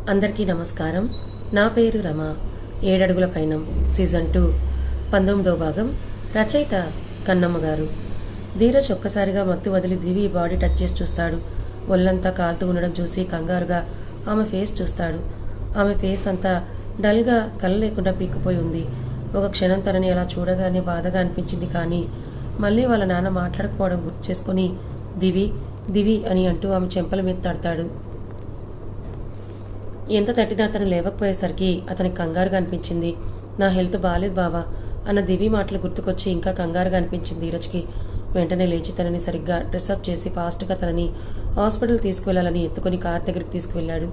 అందరికీ నమస్కారం. నా పేరు రమ. 7 అడుగుల పైనం సీజన్ 2 19వ భాగం. రచయిత కన్నమ్మ గారు. ధీరజ్ ఒక్కసారిగా మత్తు వదిలి దివి బాడీ టచ్ చేసి చూస్తాడు. ఒళ్ళంతా కాలుతూ ఉండడం చూసి కంగారుగా ఆమె ఫేస్ చూస్తాడు. ఆమె ఫేస్ అంతా డల్గా కళ్ళ లేకుండా పీక్కుపోయి ఉంది. ఒక క్షణం తనని అలా చూడగానే బాధగా అనిపించింది. కానీ మళ్ళీ వాళ్ళ నాన్న మాట్లాడకపోవడం గుర్తు చేసుకుని దివి దివి అని అంటూ ఆమె చెంపల మీద తడతాడు. ఎంత తట్టినా అతను లేవకపోయేసరికి అతనికి కంగారుగా అనిపించింది. నా హెల్త్ బాగాలేదు బావా అన్న దివి మాటలు గుర్తుకొచ్చి ఇంకా కంగారుగా అనిపించింది ధీరజ్కి. వెంటనే లేచి తనని సరిగ్గా డ్రెస్అప్ చేసి ఫాస్ట్గా తనని హాస్పిటల్ తీసుకువెళ్లాలని ఎత్తుకొని కార్ దగ్గరికి తీసుకువెళ్లాడు.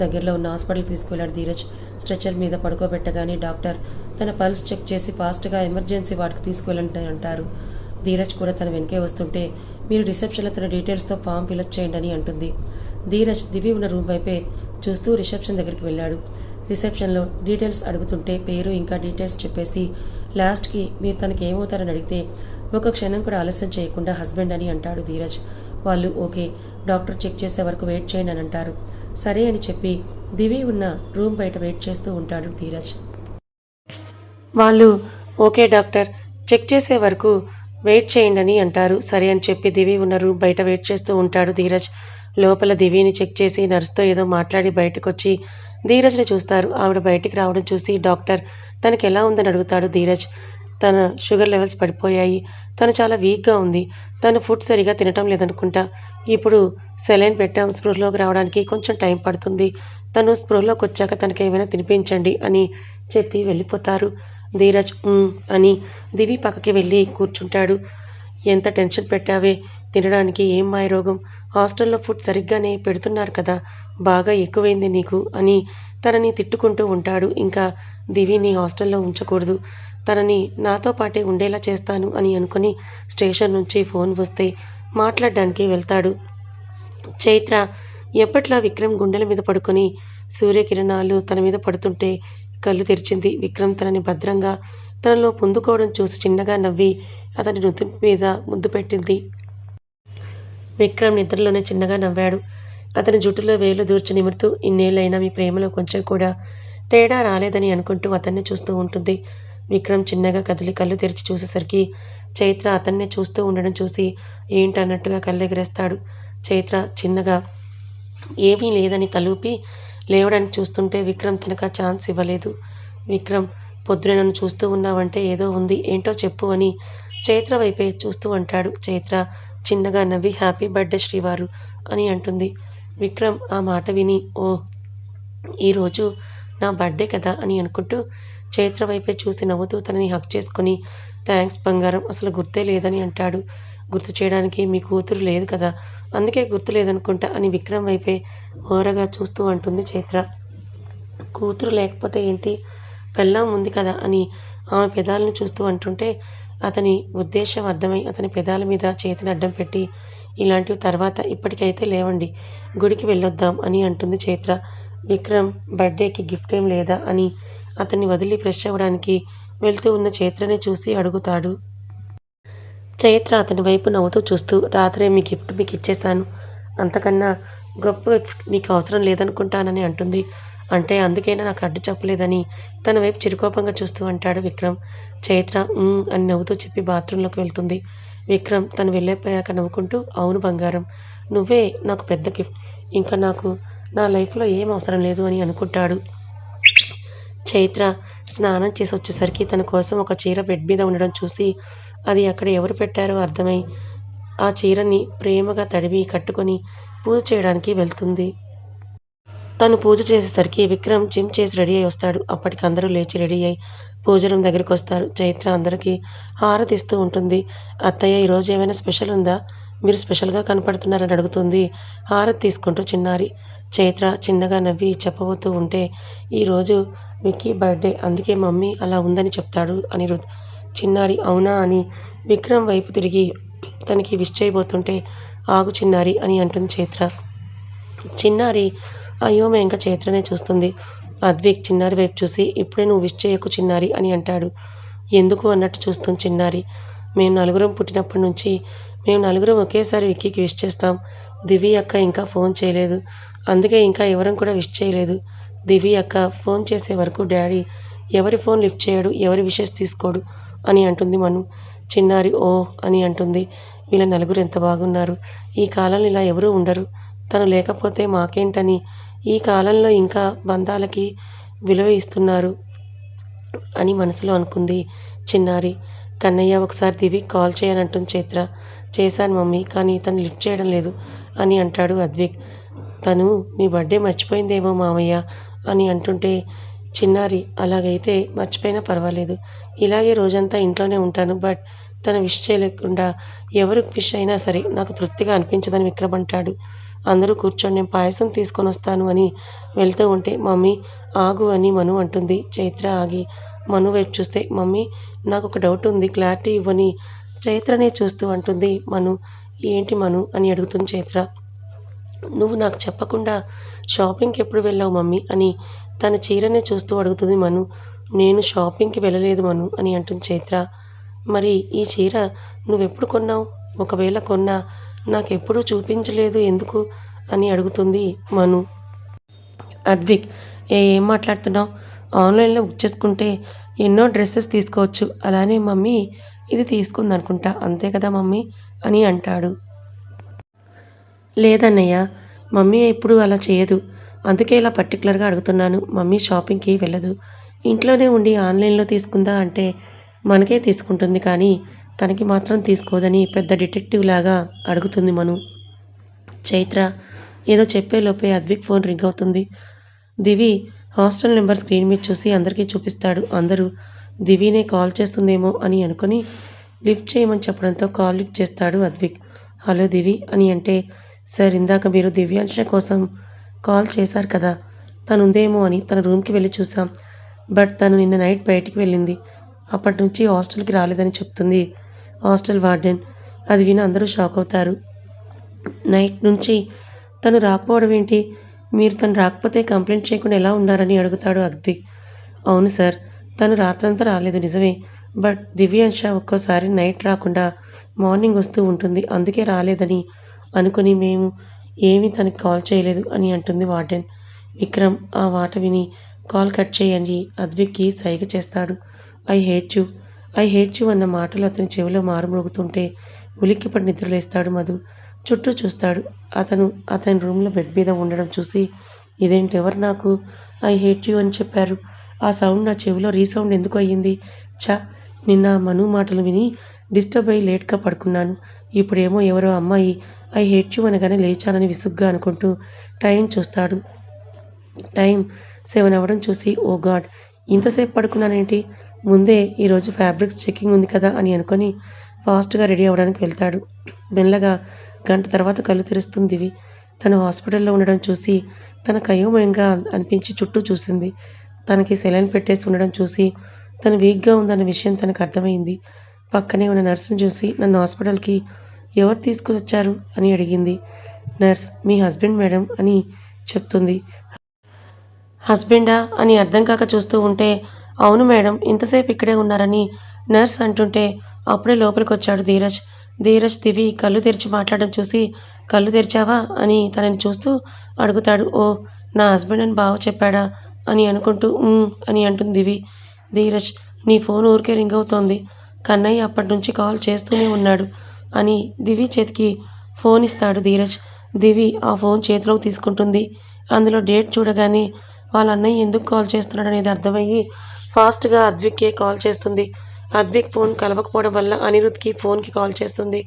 దగ్గరలో ఉన్న హాస్పిటల్ తీసుకువెళ్లాడు ధీరజ్. స్ట్రెచర్ మీద పడుకోబెట్టగానే డాక్టర్ తన పల్స్ చెక్ చేసి ఫాస్ట్గా ఎమర్జెన్సీ వార్డుకి తీసుకువెళ్ళండి అంటారు. ధీరజ్ కూడా తన వెనకే వస్తుంటే మీరు రిసెప్షన్లో తన డీటెయిల్స్తో ఫామ్ ఫిలప్ చేయండి అని అంటుంది. ధీరజ్ దివి ఉన్న రూమ్ వైపే చూస్తూ రిసెప్షన్ దగ్గరికి వెళ్ళాడు. రిసెప్షన్లో డీటెయిల్స్ అడుగుతుంటే పేరు ఇంకా డీటెయిల్స్ చెప్పేసి లాస్ట్కి మీరు తనకి ఏమవుతారని అడిగితే ఒక క్షణం కూడా ఆలస్యం చేయకుండా హస్బెండ్ అని అంటాడు ధీరజ్. వాళ్ళు ఓకే, డాక్టర్ చెక్ చేసే వరకు వెయిట్ చేయండి అని అంటారు. సరే అని చెప్పి దివి ఉన్న రూమ్ బయట వెయిట్ చేస్తూ ఉంటాడు ధీరజ్. వాళ్ళు ఓకే డాక్టర్ చెక్ చేసే వరకు వెయిట్ చేయండి అని అంటారు. సరే అని చెప్పి దివి ఉన్న రూమ్ బయట వెయిట్ చేస్తూ ఉంటాడు ధీరజ్. లోపల దివిని చెక్ చేసి నర్స్తో ఏదో మాట్లాడి బయటకొచ్చి ధీరజ్ని చూస్తారు. ఆవిడ బయటికి రావడం చూసి డాక్టర్ తనకి ఎలా ఉందని అడుగుతాడు ధీరజ్. తన షుగర్ లెవెల్స్ పడిపోయాయి, తను చాలా వీక్గా ఉంది, తను ఫుడ్ సరిగా తినటం లేదనుకుంటా, ఇప్పుడు సెలైన్ పెట్టాం, స్పృహలోకి రావడానికి కొంచెం టైం పడుతుంది, తను స్పృహలోకి వచ్చాక తనకి ఏమైనా తినిపించండి అని చెప్పి వెళ్ళిపోతారు. ధీరజ్ అని దివి పక్కకి వెళ్ళి కూర్చుంటాడు. ఎంత టెన్షన్ పెట్టావే, తినడానికి ఏం మాయరోగం, హాస్టల్లో ఫుడ్ సరిగ్గానే పెడుతున్నారు కదా, బాగా ఎక్కువైంది నీకు అని తనని తిట్టుకుంటూ ఉంటాడు. ఇంకా దివిని హాస్టల్లో ఉంచకూడదు, తనని నాతో పాటే ఉండేలా చేస్తాను అని అనుకుని స్టేషన్ నుంచి ఫోన్ వస్తే మాట్లాడడానికి వెళ్తాడు. చైత్ర ఎప్పట్లా విక్రమ్ గుండెల మీద పడుకొని సూర్యకిరణాలు తన మీద పడుతుంటే కళ్ళు తెరిచింది. విక్రమ్ తనని భద్రంగా తనలో పొందుకోవడం చూసి చిన్నగా నవ్వి అతని నుదుటి మీద ముద్దు పెట్టింది. విక్రమ్ నిద్రలోనే చిన్నగా నవ్వాడు. అతని జుట్టులో వేలు దూర్చి నిమురుతూ ఇన్నేళ్ళైనా మీ ప్రేమలో కొంచెం కూడా తేడా రాలేదని అనుకుంటూ అతన్ని చూస్తూ ఉంటుంది. విక్రమ్ చిన్నగా కదిలి కళ్ళు తెరిచి చూసేసరికి చైత్ర అతన్నే చూస్తూ ఉండడం చూసి ఏంటన్నట్టుగా కళ్ళెగరేస్తాడు. చైత్ర చిన్నగా ఏమీ లేదని తలూపి లేవడానికి చూస్తుంటే విక్రమ్ తనకు ఆ ఛాన్స్ ఇవ్వలేదు. విక్రమ్ పొద్దున నన్ను చూస్తూ ఉన్నావంటే ఏదో ఉంది, ఏంటో చెప్పు అని చైత్ర వైపే చూస్తూ అంటాడు. చైత్ర చిన్నగా నవ్వి హ్యాపీ బర్త్డే శ్రీవారు అని అంటుంది. విక్రమ్ ఆ మాట విని ఓ ఈరోజు నా బర్త్డే కదా అని అనుకుంటూ చైత్ర వైపే చూసి నవ్వుతూ తనని హక్ చేసుకుని థ్యాంక్స్ బంగారం, అసలు గుర్తే లేదని అంటాడు. గుర్తు చేయడానికి మీ కూతురు లేదు కదా, అందుకే గుర్తు లేదనుకుంటా అని విక్రమ్ వైపే ఓరగా చూస్తూ అంటుంది చైత్ర. కూతురు లేకపోతే ఏంటి, పెళ్ళాం ఉంది కదా అని ఆమె పెదాలను చూస్తూ అంటుంటే అతని ఉద్దేశం అర్థమై అతని పెదాల మీద చేతిని అడ్డం పెట్టి ఇలాంటివి తర్వాత, ఇప్పటికైతే లేవండి, గుడికి వెళ్ళొద్దాం అని అంటుంది చైత్ర. విక్రమ్ బర్త్డేకి గిఫ్ట్ ఏం లేదా అని అతన్ని వదిలి ఫ్రెష్ అవ్వడానికి వెళ్తూ ఉన్న చైత్రని చూసి అడుగుతాడు. చైత్ర అతని వైపు నవ్వుతూ చూస్తూ రాత్రే మీ గిఫ్ట్ మీకు ఇచ్చేశాను, అంతకన్నా గొప్ప గిఫ్ట్ మీకు అవసరం లేదనుకుంటానని అంటుంది. అంటే అందుకైనా నాకు అడ్డు చెప్పలేదని తన వైపు చిరుకోపంగా చూస్తూ అంటాడు విక్రమ్. చైత్ర అని నవ్వుతూ చెప్పి బాత్రూంలోకి వెళ్తుంది. విక్రమ్ తను వెళ్ళిపోయాక నవ్వుకుంటూ అవును బంగారం, నువ్వే నాకు పెద్ద గిఫ్ట్, ఇంకా నాకు నా లైఫ్లో ఏం అవసరం లేదు అని అనుకుంటాడు. చైత్ర స్నానం చేసి వచ్చేసరికి తన కోసం ఒక చీర బెడ్ మీద ఉండడం చూసి అది అక్కడ ఎవరు పెట్టారో అర్థమై ఆ చీరని ప్రేమగా తడిమి కట్టుకొని పూజ చేయడానికి వెళ్తుంది. తను పూజ చేసేసరికి విక్రమ్ జిమ్ చేసి రెడీ అయి వస్తాడు. అప్పటికి అందరూ లేచి రెడీ అయి పూజ రూమ్ దగ్గరికి వస్తారు. చైత్ర అందరికీ హారతిస్తూ ఉంటుంది. అత్తయ్య ఈరోజు ఏమైనా స్పెషల్ ఉందా, మీరు స్పెషల్గా కనపడుతున్నారని అడుగుతుంది హారతి తీసుకుంటూ చిన్నారి. చైత్ర చిన్నగా నవ్వి చెప్పబోతూ ఉంటే ఈరోజు విక్కీ బర్త్డే, అందుకే మమ్మీ అలా ఉందని చెప్తాడు అనిరుద్. చిన్నారి అవునా అని విక్రమ్ వైపు తిరిగి తనకి విష్ చేయబోతుంటే ఆగు చిన్నారి అని అంటుంది చైత్ర. చిన్నారి అయోమయంగా చైత్రనే చూస్తుంది. అద్విక్ చిన్నారి వైపు చూసి ఇప్పుడే నువ్వు విష్ చేయకు చిన్నారి అని అంటాడు. ఎందుకు అన్నట్టు చూస్తుంది చిన్నారి. మేము నలుగురం పుట్టినప్పటి నుంచి మేము నలుగురం ఒకేసారి విక్కీకి విష్ చేస్తాం, దివి అక్క ఇంకా ఫోన్ చేయలేదు, అందుకే ఇంకా ఎవరం కూడా విష్ చేయలేదు. దివి అక్క ఫోన్ చేసే వరకు డాడీ ఎవరి ఫోన్ లిఫ్ట్ చేయడు, ఎవరి విషెస్ తీసుకోడు అని అంటుంది మను. చిన్నారి ఓ అని అంటుంది. వీళ్ళ నలుగురు ఎంత బాగున్నారు. ఈ కాలంలో ఇలా ఎవరూ ఉండరు. తను లేకపోతే మాకేంటని ఈ కాలంలో ఇంకా బంధాలకి విలువ ఇస్తున్నారు అని మనసులో అనుకుంది చిన్నారి. కన్నయ్య ఒకసారి దివి కాల్ చేయనంటుంది చైత్ర. చేశాను మమ్మీ, కానీ తను లిఫ్ట్ చేయడం లేదు అని అంటాడు అద్విక్. తను మీ బర్త్డే మర్చిపోయిందేమో మామయ్య అని అంటుంటే చిన్నారి అలాగైతే మర్చిపోయినా పర్వాలేదు. ఇలాగే రోజంతా ఇంట్లోనే ఉంటాను. బట్ తను విష్ చేయలేకుండా ఎవరు విష్ అయినా సరే నాకు తృప్తిగా అనిపించదని విక్రమ్ అంటాడు. అందరూ కూర్చొని నేను పాయసం తీసుకొని వస్తాను అని వెళ్తూ ఉంటే మమ్మీ ఆగు అని మను అంటుంది. చైత్ర ఆగి మను వైపు చూస్తే మమ్మీ నాకు ఒక డౌట్ ఉంది, క్లారిటీ ఇవ్వని చైత్రనే చూస్తూ అంటుంది మను. ఏంటి మను అని అడుగుతుంది చైత్ర. నువ్వు నాకు చెప్పకుండా షాపింగ్కి ఎప్పుడు వెళ్ళావు మమ్మీ అని తన చీరనే చూస్తూ అడుగుతుంది మను. నేను షాపింగ్కి వెళ్ళలేదు మను అని అంటుంది చైత్ర. మరి ఈ చీర నువ్వెప్పుడు కొన్నావు? ఒకవేళ కొన్నా నాకెప్పుడూ చూపించలేదు ఎందుకు అని అడుగుతుంది మను. అద్విక్ ఏం మాట్లాడుతున్నావు? ఆన్లైన్లో బుక్ చేసుకుంటే ఎన్నో డ్రెస్సెస్ తీసుకోవచ్చు. అలానే మమ్మీ ఇది తీసుకుంది అనుకుంటా, అంతే కదా మమ్మీ అని అంటాడు. లేదన్నయ్య, మమ్మీ ఎప్పుడు అలా చేయదు. అందుకే ఇలా పర్టికులర్గా అడుగుతున్నాను. మమ్మీ షాపింగ్కి వెళ్ళదు. ఇంట్లోనే ఉండి ఆన్లైన్లో తీసుకుందా అంటే మనకే తీసుకుంటుంది, కానీ తనకి మాత్రం తీసుకోదని పెద్ద డిటెక్టివ్ లాగా అడుగుతుంది మను. చైత్ర ఏదో చెప్పేలోపే అద్విక్ ఫోన్ రింగ్ అవుతుంది. దివి హాస్టల్ నెంబర్ స్క్రీన్ మీద చూసి అందరికీ చూపిస్తాడు. అందరూ దివినే కాల్ చేస్తుందేమో అని అనుకుని లిఫ్ట్ చేయమని చెప్పడంతో కాల్ లిఫ్ట్ చేస్తాడు అద్విక్. హలో దివి అని అంటే, సార్ ఇందాక మీరు దివ్యాంశ కోసం కాల్ చేశారు కదా, తనుందేమో అని తన రూమ్కి వెళ్ళి చూసాం. బట్ తను నిన్న నైట్ బయటికి వెళ్ళింది. అప్పటి నుంచి హాస్టల్కి రాలేదని చెప్తుంది హాస్టల్ వార్డెన్. అది విని అందరూ షాక్ అవుతారు. నైట్ నుంచి తను రాకపోవడం ఏంటి? మీరు తను రాకపోతే కంప్లైంట్ చేయకుండా ఎలా ఉన్నారని అడుగుతాడు అద్విక్. అవును సార్, తను రాత్రంతా రాలేదు నిజమే. బట్ దివ్యాంశ ఒక్కోసారి నైట్ రాకుండా మార్నింగ్ వస్తూ ఉంటుంది. అందుకే రాలేదని అనుకుని మేము ఏమీ తనకి కాల్ చేయలేదు అని అంటుంది వార్డెన్. విక్రమ్ ఆ మాట విని కాల్ కట్ చేయని అద్విక్కి సైగ చేస్తాడు. I hate you, I hate you అన్న మాటలు అతని చెవిలో మారుమోగుతుంటే ఉలిక్కిపడి నిద్రలేస్తాడు మధు. చుట్టూ చూస్తాడు. అతని రూమ్లో బెడ్ మీద ఉండడం చూసి ఇదేంటి, ఎవరు నాకు ఐ హేట్ యూ అని చెప్పారు? ఆ సౌండ్ నా చెవిలో రీసౌండ్ ఎందుకు అయ్యింది? ఛ, నిన్న మను మాటలు విని డిస్టర్బ్ అయ్యి లేట్గా పడుకున్నాను. ఇప్పుడేమో ఎవరో అమ్మాయి ఐ హేట్ యూ అనగానే లేచానని విసుగ్గా అనుకుంటూ టైం చూస్తాడు. టైం 7 అవ్వడం చూసి ఓ గాడ్, ఇంతసేపు పడుకున్నానేంటి? ముందే ఈరోజు ఫ్యాబ్రిక్స్ చెకింగ్ ఉంది కదా అని అనుకొని ఫాస్ట్గా రెడీ అవ్వడానికి వెళ్తాడు. మెల్లగా గంట తర్వాత కళ్ళు తెరుస్తుంది దివి. తను హాస్పిటల్లో ఉండడం చూసి తనకు అయోమయంగా అనిపించి చుట్టూ చూసింది. తనకి సెలైన్ పెట్టేసి ఉండడం చూసి తను వీక్గా ఉందన్న విషయం తనకు అర్థమైంది. పక్కనే ఉన్న నర్సును చూసి నన్ను హాస్పిటల్కి ఎవరు తీసుకువచ్చారు అని అడిగింది. నర్స్ మీ హస్బెండ్ మేడం అని చెప్తుంది. హస్బెండా అని అర్థం కాక చూస్తూ ఉంటే అవును మేడం, ఇంతసేపు ఇక్కడే ఉన్నారని నర్స్ అంటుంటే అప్పుడే లోపలికి వచ్చాడు ధీరజ్. ధీరజ్ దివి కళ్ళు తెరిచి మాట్లాడడం చూసి కళ్ళు తెరిచావా అని తనని చూస్తూ అడుగుతాడు. ఓ, నా హస్బెండ్ అని బావ చెప్పాడా అని అనుకుంటూ అని అంటుంది దివి. ధీరజ్ నీ ఫోన్ ఊరికే రింగ్ అవుతోంది, కన్నయ్య అప్పటి నుంచి కాల్ చేస్తూనే ఉన్నాడు అని దివి చేతికి ఫోన్ ఇస్తాడు ధీరజ్. దివి ఆ ఫోన్ చేతిలోకి తీసుకుంటుంది. అందులో డేట్ చూడగానే వాళ్ళ అన్నయ్య ఎందుకు కాల్ చేస్తున్నాడు అనేది అర్థమయ్యి ఫాస్ట్గా అద్విక్కే కాల్ చేస్తుంది. అద్విక్ ఫోన్ కలవకపోవడం వల్ల అనిరుద్ధ్కి ఫోన్కి కాల్ చేస్తుంది.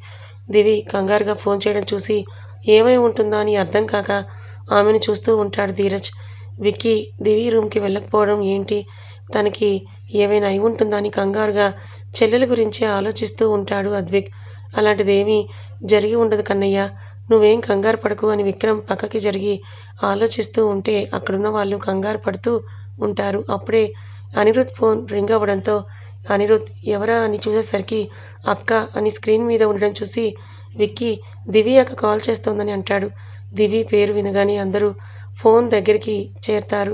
దివి కంగారుగా ఫోన్ చేయడం చూసి ఏమై ఉంటుందా అని అర్థం కాక ఆమెను చూస్తూ ఉంటాడు ధీరజ్. విక్కీ దివి రూమ్కి వెళ్ళకపోవడం ఏంటి, తనకి ఏమైనా అయి ఉంటుందా అని కంగారుగా చెల్లెల గురించి ఆలోచిస్తూ ఉంటాడు అద్విక్. అలాంటిదేమీ జరిగి ఉండదు కన్నయ్య, నువ్వేం కంగారు పడకు అని విక్రమ్ పక్కకి జరిగి ఆలోచిస్తూ ఉంటే అక్కడున్న వాళ్ళు కంగారు పడుతూ ఉంటారు. అప్పుడే అనిరుద్ ఫోన్ రింగ్ అవ్వడంతో అనిరుద్ ఎవరా అని చూసేసరికి అక్క అని స్క్రీన్ మీద ఉండడం చూసి విక్కీ దివి అక్క కాల్ చేస్తోందని అంటాడు. దివి పేరు వినగానే అందరూ ఫోన్ దగ్గరికి చేరతారు.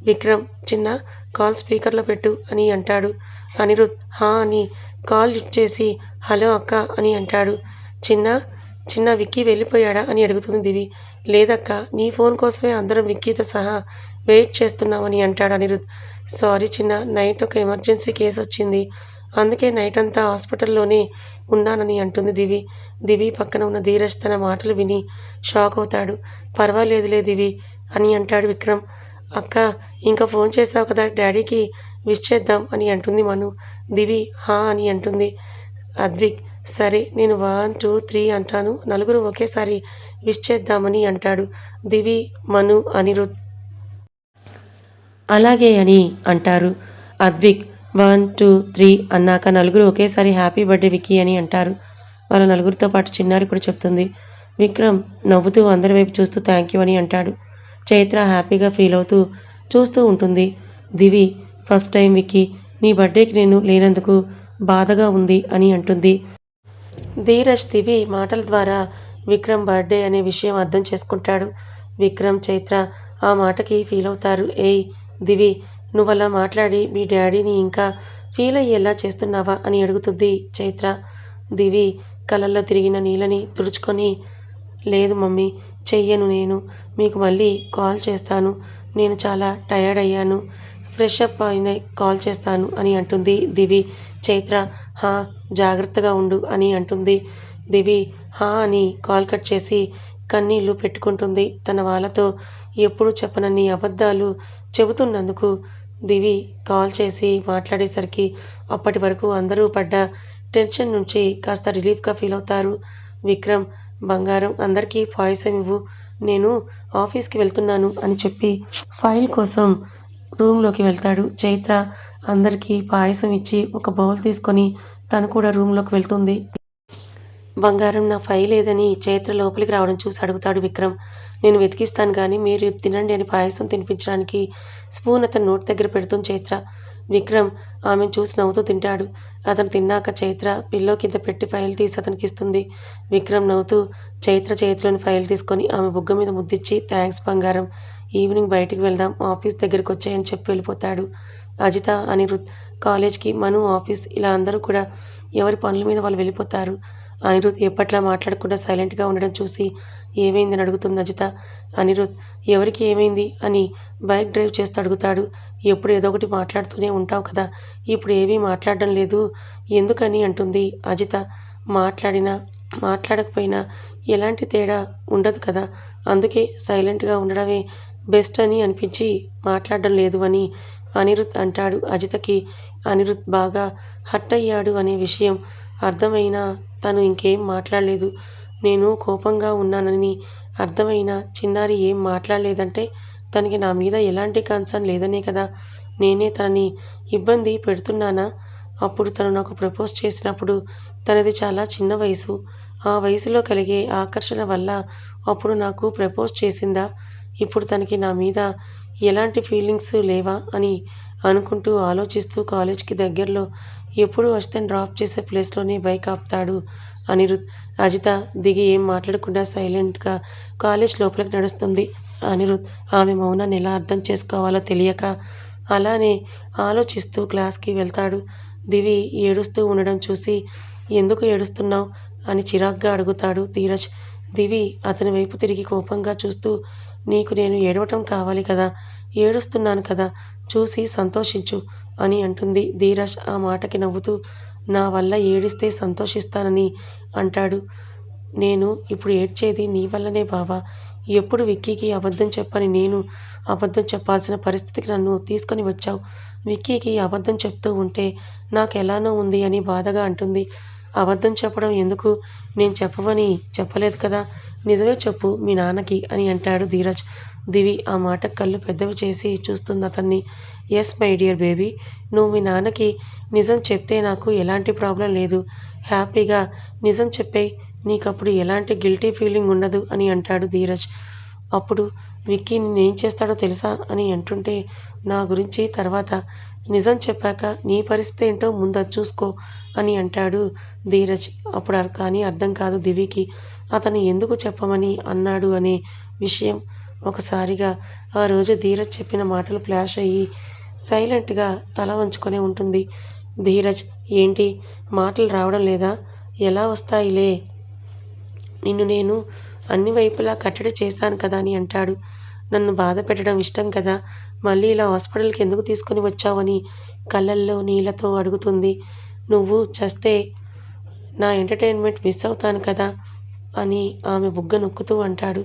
విక్రమ్ చిన్న కాల్ స్పీకర్లో పెట్టు అని అంటాడు. అనిరుద్ హా అని కాల్ లిఫ్ట్ చేసి హలో అక్క అని అంటాడు. చిన్న చిన్న విక్కీ వెళ్ళిపోయాడా అని అడుగుతుంది దివి. లేదక్క, నీ ఫోన్ కోసమే అందరం విక్కీతో సహా వెయిట్ చేస్తున్నామని అంటాడు అనిరుద్. సారీ చిన్న, నైట్ ఒక ఎమర్జెన్సీ కేసు వచ్చింది, అందుకే నైట్ అంతా హాస్పిటల్లోనే ఉన్నానని అంటుంది దివి. దివి పక్కన ఉన్న ధీరజ్ తన మాటలు విని షాక్ అవుతాడు. పర్వాలేదులే దివి అని అంటాడు విక్రమ్. అక్క, ఇంకా ఫోన్ చేస్తావు కదా, డాడీకి విష్ చేద్దాం అని అంటుంది మను. దివి హా అని అంటుంది. అద్విక్ సరే, నేను 1 2 3 అంటాను, నలుగురు ఒకేసారి విష్ చేద్దామని అంటాడు. దివి, మను, అనిరుద్ అలాగే అని అంటారు. అద్విక్ 1 2 3 అన్నాక నలుగురు ఒకేసారి హ్యాపీ బర్త్డే విక్కీ అని అంటారు. వాళ్ళ నలుగురితో పాటు చిన్నారి కూడా చెప్తుంది. విక్రమ్ నవ్వుతూ అందరి వైపు చూస్తూ థ్యాంక్ యూ అని అంటాడు. చైత్ర హ్యాపీగా ఫీల్ అవుతూ చూస్తూ ఉంటుంది. దివి ఫస్ట్ టైం విక్కీ, నీ బర్త్డేకి నేను లేనందుకు బాధగా ఉంది అని అంటుంది. ధీరజ్ దివి మాటల ద్వారా విక్రమ్ బర్త్డే అనే విషయం అర్థం చేసుకుంటాడు. విక్రమ్, చైత్ర ఆ మాటకి ఫీల్ అవుతారు. ఏయ్ దివి, నువ్వలా మాట్లాడి మీ డాడీని ఇంకా ఫీల్ అయ్యేలా చేస్తున్నావా అని అడుగుతుంది చైత్ర. దివి కళ్ళల్లో తిరిగిన నీళ్ళని తుడుచుకొని, లేదు మమ్మీ, చెయ్యను, నేను మీకు మళ్ళీ కాల్ చేస్తాను, నేను చాలా టయర్డ్ అయ్యాను, ఫ్రెష్ అప్ అయిన కాల్ చేస్తాను అని అంటుంది దివి. చైత్ర హా, జాగ్రత్తగా ఉండు అని అంటుంది. దివి హా అని కాల్ కట్ చేసి కన్నీళ్లు పెట్టుకుంటుంది. తన వాళ్ళతో ఎప్పుడు చెప్పనన్ని అబద్ధాలు చెబుతున్నందుకు దివి కాల్ చేసి మాట్లాడేసరికి అప్పటి వరకు అందరూ పడ్డ టెన్షన్ నుంచి కాస్త రిలీఫ్గా ఫీల్ అవుతారు. విక్రమ్, బంగారం, అందరికీ పాయసం ఇవ్వు, నేను ఆఫీస్కి వెళ్తున్నాను అని చెప్పి ఫైల్ కోసం రూమ్లోకి వెళ్తాడు. చైత్ర అందరికీ పాయసం ఇచ్చి ఒక బౌల్ తీసుకొని తను కూడా రూమ్లోకి వెళ్తుంది. బంగారం, నా ఫైల్ ఏదని చైత్ర లోపలికి రావడం చూసి అడుగుతాడు విక్రమ్. నేను వెతికిస్తాను కానీ మీరు తినండి అని పాయసం తినిపించడానికి స్పూన్ అతని నోటి దగ్గర పెడుతుంది చైత్ర. విక్రమ్ ఆమెను చూసి నవ్వుతూ తింటాడు. అతను తిన్నాక చైత్ర పిల్లో కింద పెట్టి ఫైల్ తీసి అతనికి ఇస్తుంది. విక్రమ్ నవ్వుతూ చైత్ర చేతిలోని ఫైల్ తీసుకొని ఆమె బుగ్గ మీద ముద్దిచ్చి, థ్యాంక్స్ బంగారం, ఈవినింగ్ బయటికి వెళ్దాం, ఆఫీస్ దగ్గరికి వచ్చాయని చెప్పి వెళ్ళిపోతాడు. అజిత, అనిరుద్ కాలేజ్కి, మను ఆఫీస్, ఇలా అందరూ కూడా ఎవరి పనుల మీద వాళ్ళు వెళ్ళిపోతారు. అనిరుద్ ఎప్పట్లా మాట్లాడకుండా సైలెంట్గా ఉండడం చూసి ఏమైందని అడుగుతుంది అజిత. అనిరుద్ ఎవరికి ఏమైంది అని బైక్ డ్రైవ్ చేస్తూ అడుగుతాడు. ఎప్పుడు ఏదో ఒకటి మాట్లాడుతూనే ఉంటావు కదా, ఇప్పుడు ఏమీ మాట్లాడడం లేదు ఎందుకని అంటుంది అజిత. మాట్లాడినా మాట్లాడకపోయినా ఎలాంటి తేడా ఉండదు కదా, అందుకే సైలెంట్గా ఉండడమే బెస్ట్ అని అనిపించి మాట్లాడడం లేదు అని అనిరుద్ అంటాడు. అజితకి అనిరుద్ బాగా హర్ట్ అయ్యాడు అనే విషయం అర్థమైనా తను ఇంకేం మాట్లాడలేదు. నేను కోపంగా ఉన్నానని అర్థమైనా చిన్నారి ఏం మాట్లాడలేదంటే తనకి నా మీద ఎలాంటి కన్సర్న్ లేదనే కదా. నేనే తనని ఇబ్బంది పెడుతున్నానా? అప్పుడు తను నాకు ప్రపోజ్ చేసినప్పుడు తనది చాలా చిన్న వయసు, ఆ వయసులో కలిగే ఆకర్షణ వల్ల అప్పుడు నాకు ప్రపోజ్ చేసిందా? ఇప్పుడు తనకి నా మీద ఎలాంటి ఫీలింగ్స్ లేవా అని అనుకుంటూ ఆలోచిస్తూ కాలేజ్కి దగ్గరలో ఎప్పుడు వస్తని డ్రాప్ చేసే ప్లేస్లోనే బైక్ ఆపుతాడు అనిరుద్. అజిత దిగి ఏం మాట్లాడకుండా సైలెంట్గా కాలేజ్ లోపలికి నడుస్తుంది. అనిరుద్ ఆమె మౌనాన్ని ఎలా అర్థం చేసుకోవాలో తెలియక అలానే ఆలోచిస్తూ క్లాస్కి వెళ్తాడు. దివి ఏడుస్తూ ఉండడం చూసి ఎందుకు ఏడుస్తున్నావు అని చిరాగ్గా అడుగుతాడు ధీరజ్. దివి అతని వైపు తిరిగి కోపంగా చూస్తూ, నీకు నేను ఏడవటం కావాలి కదా, ఏడుస్తున్నాను కదా, చూసి సంతోషించు అని అంటుంది. ధీరజ్ ఆ మాటకి నవ్వుతూ, నా వల్ల ఏడిస్తే సంతోషిస్తానని అంటాడు. నేను ఇప్పుడు ఏడ్చేది నీ వల్లనే బావా, ఎప్పుడు విక్కీకి అబద్ధం చెప్పని నేను అబద్ధం చెప్పాల్సిన పరిస్థితికి నన్ను తీసుకొని వచ్చావు. విక్కీకి అబద్ధం చెప్తూ ఉంటే నాకు ఎలానో ఉంది అని బాధగా అంటుంది. అబద్ధం చెప్పడం ఎందుకు, నేను చెప్పవని చెప్పలేదు కదా, నిజమే చెప్పు మీ నాన్నకి అని అంటాడు ధీరజ్. దివి ఆ మాటకు కళ్ళు పెద్దవి చేసి చూస్తుంది అతన్ని. ఎస్ మై డియర్ బేబీ, నువ్వు మీ నాన్నకి నిజం చెప్తే నాకు ఎలాంటి ప్రాబ్లం లేదు, హ్యాపీగా నిజం చెప్పేయ్, నీకప్పుడు ఎలాంటి గిల్టీ ఫీలింగ్ ఉండదు అని అంటాడు ధీరజ్. అప్పుడు విక్కీ నేనేం చేస్తాడో తెలుసా అని అంటుంటే, నా గురించి తర్వాత, నిజం చెప్పాక నీ పరిస్థితి ఏంటో ముందు అది చూసుకో అని అంటాడు ధీరజ్. అప్పుడు కానీ అర్థం కాదు దివికి అతను ఎందుకు చెప్పమని అన్నాడు అనే విషయం. ఒకసారిగా ఆ రోజు ధీరజ్ చెప్పిన మాటలు ఫ్లాష్ అయ్యి సైలెంట్గా తల వంచుకొని ఉంటుంది. ధీరజ్ ఏంటి మాటలు రావడం లేదా, ఎలా వస్తాయిలే, నిన్ను నేను అన్ని వైపులా కట్టడి చేశాను కదా అని అంటాడు. నన్ను బాధ పెట్టడం ఇష్టం కదా, మళ్ళీ ఇలా హాస్పిటల్కి ఎందుకు తీసుకొని వచ్చావని కళ్ళల్లో నీళ్లతో అడుగుతుంది. నువ్వు చస్తే నా ఎంటర్టైన్మెంట్ మిస్ అవుతాను కదా అని ఆమె బుగ్గ నొక్కుతూ అంటాడు.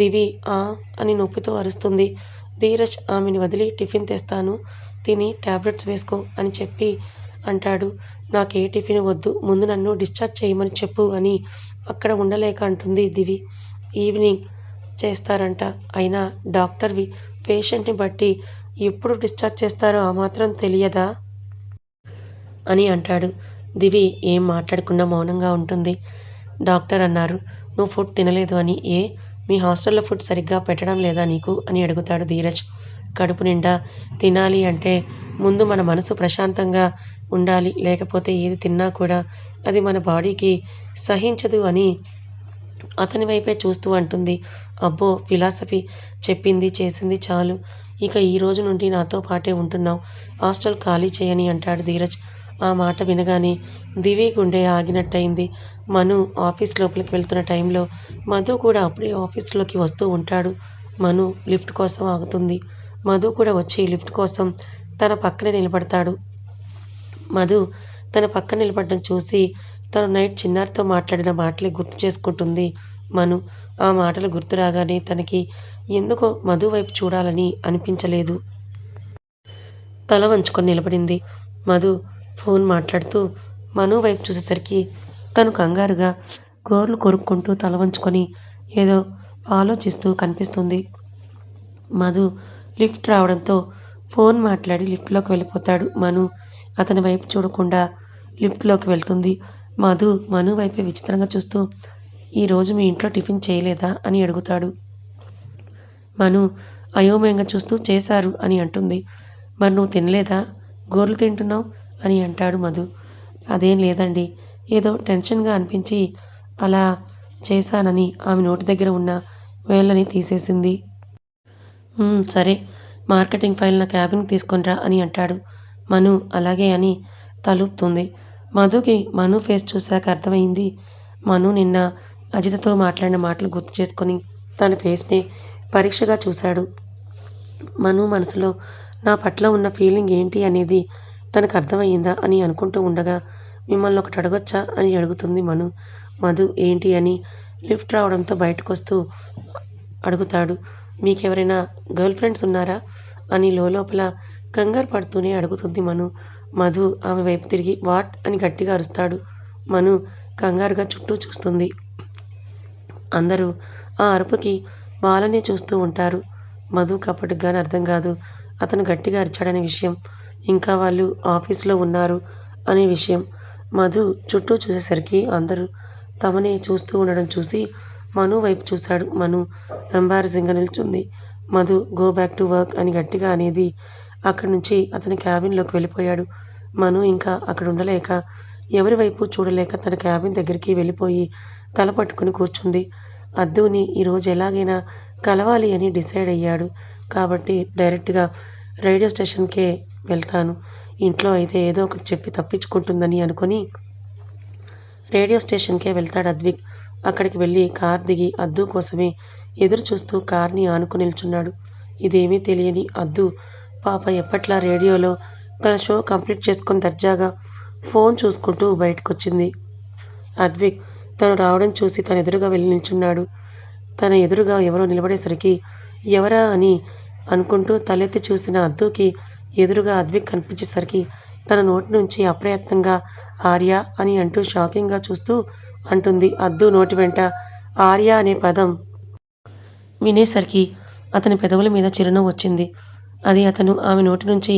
దివి ఆ అని నొప్పితో అరుస్తుంది. ధీరజ్ ఆమెని వదిలి టిఫిన్ తెస్తాను, తిని టాబ్లెట్స్ వేసుకో అని చెప్పి అంటాడు. నాకే టిఫిన్ వద్దు, ముందు నన్ను డిశ్చార్జ్ చేయమని చెప్పు అని అక్కడ ఉండలేక అంటుంది దివి. ఈవినింగ్ చేస్తారంట, అయినా డాక్టర్వి పేషెంట్ని బట్టి ఎప్పుడు డిశ్చార్జ్ చేస్తారో ఆ మాత్రం తెలియదా అని అంటాడు. దివి ఏం మాట్లాడకుండా మౌనంగా ఉంటుంది. డాక్టర్ అన్నారు నువ్వు ఫుడ్ తినలేదు అని. ఏ మీ హాస్టల్లో ఫుడ్ సరిగ్గా పెట్టడం లేదా నీకు అని అడుగుతాడు ధీరజ్. కడుపు నిండా తినాలి అంటే ముందు మన మనసు ప్రశాంతంగా ఉండాలి, లేకపోతే ఏది తిన్నా కూడా అది మన బాడీకి సహించదు అని అతని వైపే చూస్తూ అంటుంది. అబ్బో ఫిలాసఫీ, చెప్పింది చేసింది చాలు, ఇక ఈ రోజు నుండి నాతో పాటే ఉంటున్నావు, హాస్టల్ ఖాళీ చేయని అంటాడు ధీరజ్. ఆ మాట వినగానే దివి గుండె ఆగినట్టయింది. మను ఆఫీస్ లోపలికి వెళ్తున్న టైంలో మధు కూడా అప్పుడే ఆఫీస్లోకి వస్తూ ఉంటాడు. మను లిఫ్ట్ కోసం ఆగుతుంది. మధు కూడా వచ్చి లిఫ్ట్ కోసం తన పక్కనే నిలబడతాడు. మధు తన పక్కన నిలబడడం చూసి తను నైట్ చిన్నారితో మాట్లాడిన మాటలే గుర్తు చేసుకుంటుంది మను. ఆ మాటలు గుర్తు రాగానే తనకి ఎందుకో మధు వైపు చూడాలని అనిపించలేదు. తల వంచుకొని నిలబడింది. మధు ఫోన్ మాట్లాడుతూ మను వైపు చూసేసరికి తను కంగారుగా గోర్లు కొరుక్కుంటూ తల వంచుకొని ఏదో ఆలోచిస్తూ కనిపిస్తుంది. మధు లిఫ్ట్ రావడంతో ఫోన్ మాట్లాడి లిఫ్ట్లోకి వెళ్ళిపోతాడు. మను అతని వైపు చూడకుండా లిఫ్ట్లోకి వెళ్తుంది. మను వైపే విచిత్రంగా చూస్తూ ఈరోజు మీ ఇంట్లో టిఫిన్ చేయలేదా అని అడుగుతాడు. మను అయోమయంగా చూస్తూ చేశారు అని అంటుంది. మరి నువ్వు తినలేదా, గోర్లు తింటున్నావు అని అంటాడు మధు. అదేం లేదండి, ఏదో టెన్షన్గా అనిపించి అలా చేశానని ఆమె నోటి దగ్గర ఉన్న వేళ్ళని తీసేసింది. సరే, మార్కెటింగ్ ఫైల్ నా క్యాబిన్కి తీసుకొనిరా అని అంటాడు. మను అలాగే అని తలూపుతుంది. మధుకి మను ఫేస్ చూశాక అర్థమైంది. మను నిన్న అజితతో మాట్లాడిన మాటలు గుర్తు చేసుకొని తన ఫేస్ని పరీక్షగా చూశాడు. మను మనసులో నా పట్ల ఉన్న ఫీలింగ్ ఏంటి అనేది తనకు అర్థమయ్యిందా అని అనుకుంటూ ఉండగా మిమ్మల్ని ఒకటి అడగొచ్చా అని అడుగుతుంది మను. మధు ఏంటి అని లిఫ్ట్ రావడంతో బయటకు వస్తూ అడుగుతాడు. మీకెవరైనా గర్ల్ ఫ్రెండ్స్ ఉన్నారా అని లోపల కంగారు పడుతూనే అడుగుతుంది మను. మధు ఆమె వైపు తిరిగి వాట్ అని గట్టిగా అరుస్తాడు. మను కంగారుగా చుట్టూ చూస్తుంది. అందరూ ఆ అరుపుకి వాళ్ళనే చూస్తూ ఉంటారు. మధుకి అప్పటికి అర్థం కాదు అతను గట్టిగా అరిచాడనే విషయం, ఇంకా వాళ్ళు ఆఫీస్లో ఉన్నారు అనే విషయం. మధు చుట్టూ చూసేసరికి అందరూ తమనే చూస్తూ ఉండడం చూసి మను వైపు చూశాడు. మను ఎంబారసింగ్గా నిల్చుంది. Madhu go back to work అని గట్టిగా అనేది అక్కడి నుంచి అతని క్యాబిన్లోకి వెళ్ళిపోయాడు. మను ఇంకా అక్కడ ఉండలేక ఎవరి వైపు చూడలేక తన క్యాబిన్ దగ్గరికి వెళ్ళిపోయి తల పట్టుకుని కూర్చుంది. అద్దుని ఈరోజు ఎలాగైనా కలవాలి అని డిసైడ్ అయ్యాడు. కాబట్టి డైరెక్ట్గా రేడియో స్టేషన్కే వెళ్తాను, ఇంట్లో అయితే ఏదో ఒకటి చెప్పి తప్పించుకుంటుందని అనుకొని రేడియో స్టేషన్కే వెళ్తాడు అద్విక్. అక్కడికి వెళ్ళి కార్ దిగి అద్దు కోసమే ఎదురు చూస్తూ కార్ని ఆనుకుని నిల్చున్నాడు. ఇదేమీ తెలియని అద్దు పాప ఎప్పట్లా రేడియోలో తన షో కంప్లీట్ చేసుకొని దర్జాగా ఫోన్ చూసుకుంటూ బయటకొచ్చింది. అద్విక్ తను రావడం చూసి తన ఎదురుగా వెళ్ళి నిల్చున్నాడు. తన ఎదురుగా ఎవరో నిలబడేసరికి ఎవరా అని అనుకుంటూ తలెత్తి చూసిన అద్దుకి ఎదురుగా అద్విక్ కనిపించేసరికి తన నోటి నుంచి అప్రయత్నంగా ఆర్య అని అంటూ షాకింగ్గా చూస్తూ అంటుంది. అద్దు నోటి వెంట ఆర్య అనే పదం వినేసరికి అతని పెదవుల మీద చిరునవ్వు వచ్చింది. అది అతను ఆమె నోటి నుంచి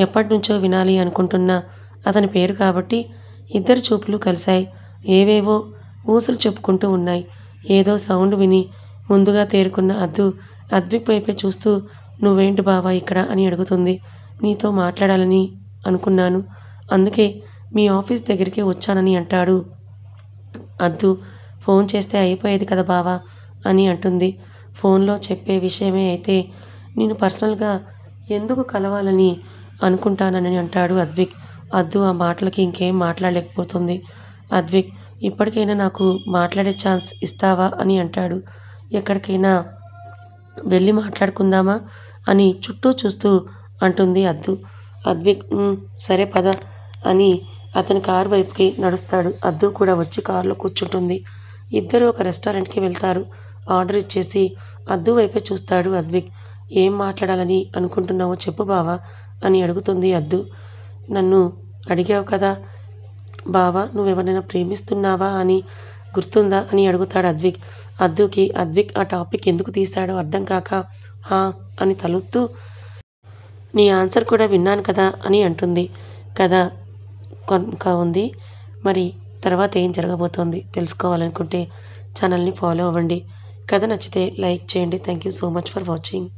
ఎప్పటి నుంచో వినాలి అనుకుంటున్న అతని పేరు కాబట్టి ఇద్దరి చూపులు కలిశాయి. ఏవేవో ఊసులు చెప్పుకుంటూ ఉన్నాయి. ఏదో సౌండ్ విని ముందుగా తేరుకున్న అద్దు అద్విక్ వైపే చూస్తూ నువ్వేంటి బావా ఇక్కడ అని అడుగుతుంది. నీతో మాట్లాడాలని అనుకున్నాను, అందుకే మీ ఆఫీస్ దగ్గరికి వచ్చానని అంటాడు. అద్దు ఫోన్ చేస్తే అయిపోయేది కదా బావా అని అంటుంది. ఫోన్లో చెప్పే విషయమే అయితే నేను పర్సనల్గా ఎందుకు కలవాలని అనుకుంటానని అంటాడు అద్విక్. అద్దు ఆ మాటలకి ఇంకేం మాట్లాడలేకపోతుంది. అద్విక్ ఇప్పటికైనా నాకు మాట్లాడే ఛాన్స్ ఇస్తావా అని అంటాడు. ఎక్కడికైనా వెళ్ళి మాట్లాడుకుందామా అని చుట్టూ చూస్తూ అంటుంది అద్దు. అద్విక్ సరే పద అని అతని కారు వైపుకి నడుస్తాడు. అద్దు కూడా వచ్చి కారులో కూర్చుంటుంది. ఇద్దరు ఒక రెస్టారెంట్కి వెళ్తారు. ఆర్డర్ ఇచ్చేసి అద్దు వైపే చూస్తాడు అద్విక్. ఏం మాట్లాడాలని అనుకుంటున్నావో చెప్పు బావా అని అడుగుతుంది అద్దు. నన్ను అడిగావు కదా బావా, నువ్వెవరైనా ప్రేమిస్తున్నావా అని గుర్తుందా అని అడుగుతాడు అద్విక్. అద్దుకి అద్విక్ ఆ టాపిక్ ఎందుకు తీశాడో అర్థం కాక హా అని తలూపుతూ నీ ఆన్సర్ కూడా విన్నాను కదా అని అంటుంది. కథ కొనక ఉంది. మరి తర్వాత ఏం జరగబోతోంది తెలుసుకోవాలనుకుంటే ఛానల్ని ఫాలో అవ్వండి. కథ నచ్చితే లైక్ చేయండి. Thank you so much for watching.